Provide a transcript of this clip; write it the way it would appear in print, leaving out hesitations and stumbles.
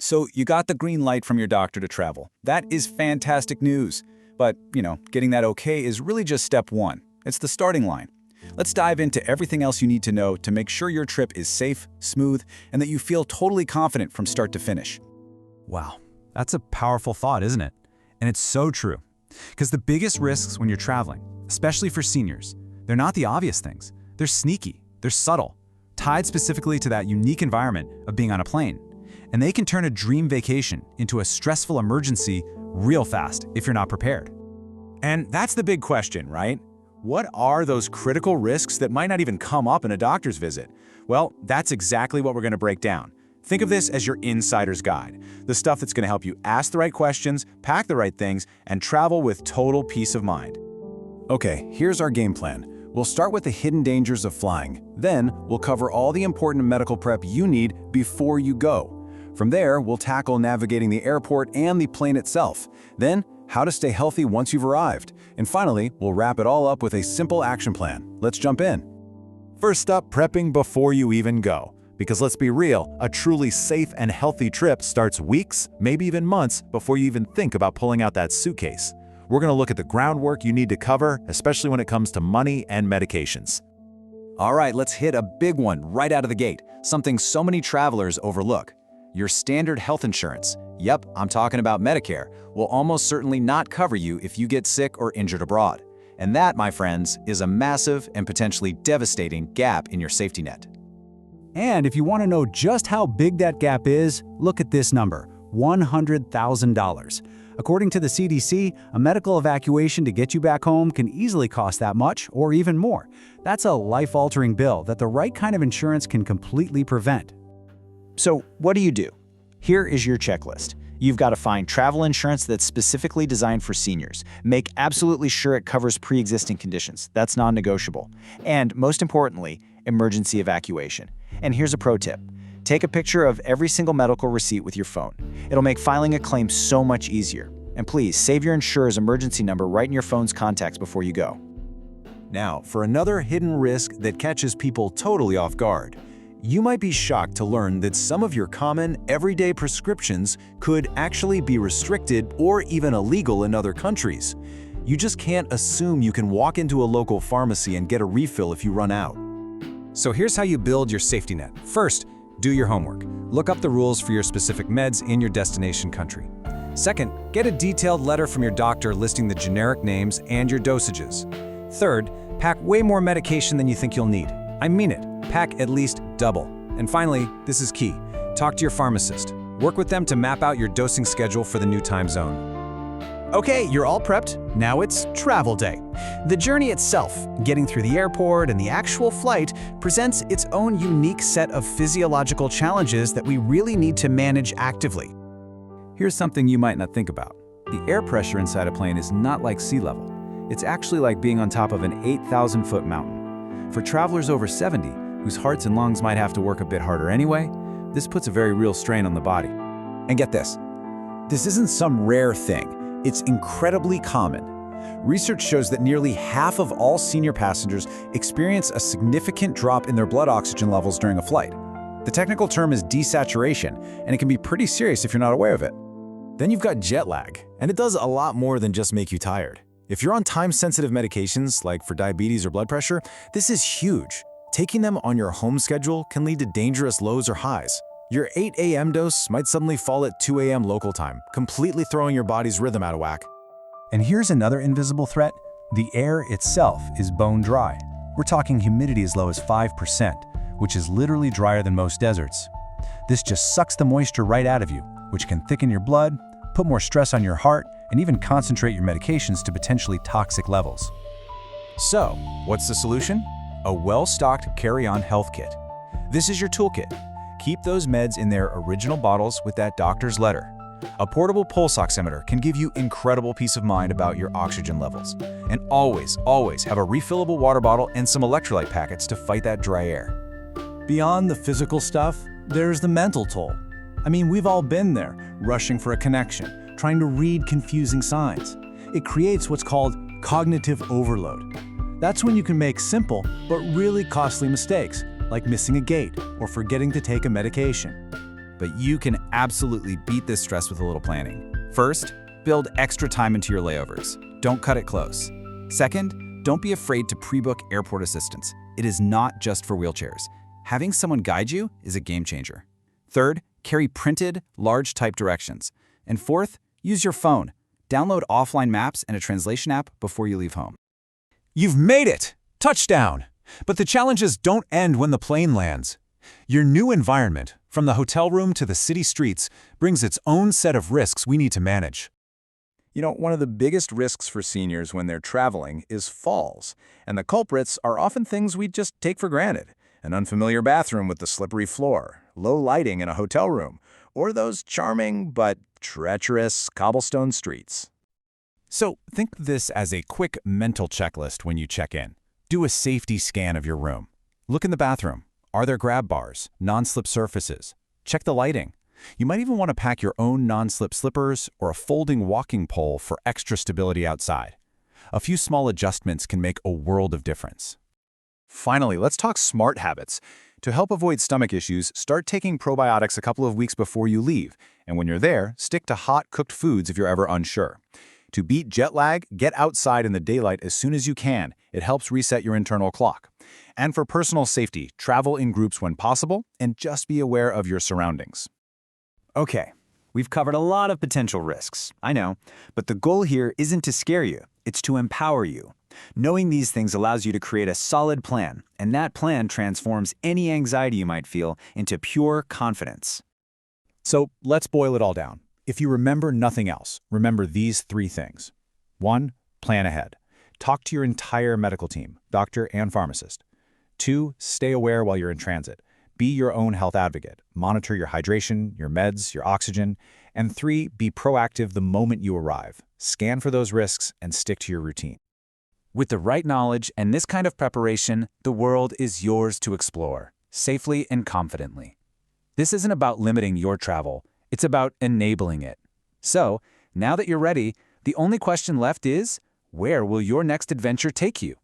So you got the green light from your doctor to travel. That is fantastic news. But, getting that okay is really just step one. It's the starting line. Let's dive into everything else you need to know to make sure your trip is safe, smooth, and that you feel totally confident from start to finish. Wow, that's a powerful thought, isn't it? And it's so true. Because the biggest risks when you're traveling, especially for seniors, they're not the obvious things. They're sneaky, they're subtle, tied specifically to that unique environment of being on a plane. And they can turn a dream vacation into a stressful emergency real fast if you're not prepared. And that's the big question, right? What are those critical risks that might not even come up in a doctor's visit? Well, that's exactly what we're going to break down. Think of this as your insider's guide, the stuff that's going to help you ask the right questions, pack the right things, and travel with total peace of mind. Okay, here's our game plan. We'll start with the hidden dangers of flying. Then, we'll cover all the important medical prep you need before you go. From there, we'll tackle navigating the airport and the plane itself. Then, how to stay healthy once you've arrived. And finally, we'll wrap it all up with a simple action plan. Let's jump in. First up, prepping before you even go. Because let's be real, a truly safe and healthy trip starts weeks, maybe even months, before you even think about pulling out that suitcase. We're going to look at the groundwork you need to cover, especially when it comes to money and medications. All right, let's hit a big one right out of the gate, something so many travelers overlook. Your standard health insurance, yep, I'm talking about Medicare, will almost certainly not cover you if you get sick or injured abroad. And that, my friends, is a massive and potentially devastating gap in your safety net. And if you want to know just how big that gap is, look at this number, $100,000. According to the CDC, a medical evacuation to get you back home can easily cost that much or even more. That's a life-altering bill that the right kind of insurance can completely prevent. So what do you do? Here is your checklist. You've got to find travel insurance that's specifically designed for seniors. Make absolutely sure it covers pre-existing conditions. That's non-negotiable. And most importantly, emergency evacuation. And here's a pro tip. Take a picture of every single medical receipt with your phone. It'll make filing a claim so much easier. And please, save your insurer's emergency number right in your phone's contacts before you go. Now, for another hidden risk that catches people totally off guard. You might be shocked to learn that some of your common, everyday prescriptions could actually be restricted or even illegal in other countries. You just can't assume you can walk into a local pharmacy and get a refill if you run out. So here's how you build your safety net. First, do your homework. Look up the rules for your specific meds in your destination country. Second, get a detailed letter from your doctor listing the generic names and your dosages. Third, pack way more medication than you think you'll need. I mean it. Pack at least double. And finally, this is key. Talk to your pharmacist. Work with them to map out your dosing schedule for the new time zone. Okay, you're all prepped. Now it's travel day. The journey itself, getting through the airport and the actual flight, presents its own unique set of physiological challenges that we really need to manage actively. Here's something you might not think about. The air pressure inside a plane is not like sea level. It's actually like being on top of an 8,000-foot mountain. For travelers over 70, whose hearts and lungs might have to work a bit harder anyway, this puts a very real strain on the body. And get this. This isn't some rare thing. It's incredibly common. Research shows that nearly half of all senior passengers experience a significant drop in their blood oxygen levels during a flight. The technical term is desaturation, and it can be pretty serious if you're not aware of it. Then you've got jet lag, and it does a lot more than just make you tired. If you're on time-sensitive medications, like for diabetes or blood pressure, this is huge. Taking them on your home schedule can lead to dangerous lows or highs. Your 8 a.m. dose might suddenly fall at 2 a.m. local time, completely throwing your body's rhythm out of whack. And here's another invisible threat. The air itself is bone dry. We're talking humidity as low as 5%, which is literally drier than most deserts. This just sucks the moisture right out of you, which can thicken your blood, put more stress on your heart, and even concentrate your medications to potentially toxic levels. So, what's the solution? A well-stocked carry-on health kit. This is your toolkit. Keep those meds in their original bottles with that doctor's letter. A portable pulse oximeter can give you incredible peace of mind about your oxygen levels. And always, always have a refillable water bottle and some electrolyte packets to fight that dry air. Beyond the physical stuff, there's the mental toll. I mean, we've all been there, rushing for a connection, trying to read confusing signs. It creates what's called cognitive overload. That's when you can make simple but really costly mistakes, like missing a gate or forgetting to take a medication. but you can absolutely beat this stress with a little planning. First, build extra time into your layovers. Don't cut it close. Second, don't be afraid to pre-book airport assistance. It is not just for wheelchairs. Having someone guide you is a game changer. Third, carry printed, large type directions. And fourth, use your phone. Download offline maps and a translation app before you leave home. You've made it! Touchdown! But the challenges don't end when the plane lands. Your new environment, from the hotel room to the city streets, brings its own set of risks we need to manage. You know, one of the biggest risks for seniors when they're traveling is falls, and the culprits are often things we just take for granted. An unfamiliar bathroom with the slippery floor, low lighting in a hotel room, or those charming but treacherous cobblestone streets. So think of this as a quick mental checklist when you check in. Do a safety scan of your room. Look in the bathroom. Are there grab bars, non-slip surfaces? Check the lighting. You might even want to pack your own non-slip slippers or a folding walking pole for extra stability outside. A few small adjustments can make a world of difference. Finally, let's talk smart habits. To help avoid stomach issues, start taking probiotics a couple of weeks before you leave. And when you're there, stick to hot, cooked foods if you're ever unsure. To beat jet lag, get outside in the daylight as soon as you can. It helps reset your internal clock. And for personal safety, travel in groups when possible, and just be aware of your surroundings. Okay, we've covered a lot of potential risks, I know, but the goal here isn't to scare you, it's to empower you. Knowing these things allows you to create a solid plan, and that plan transforms any anxiety you might feel into pure confidence. So let's boil it all down. If you remember nothing else, remember these 3 things. 1. Plan ahead. Talk to your entire medical team, doctor and pharmacist. 2. Stay aware while you're in transit. Be your own health advocate. Monitor your hydration, your meds, your oxygen. And 3. Be proactive the moment you arrive. Scan for those risks and stick to your routine. With the right knowledge and this kind of preparation, the world is yours to explore, safely and confidently. This isn't about limiting your travel, it's about enabling it. So, now that you're ready, the only question left is, where will your next adventure take you?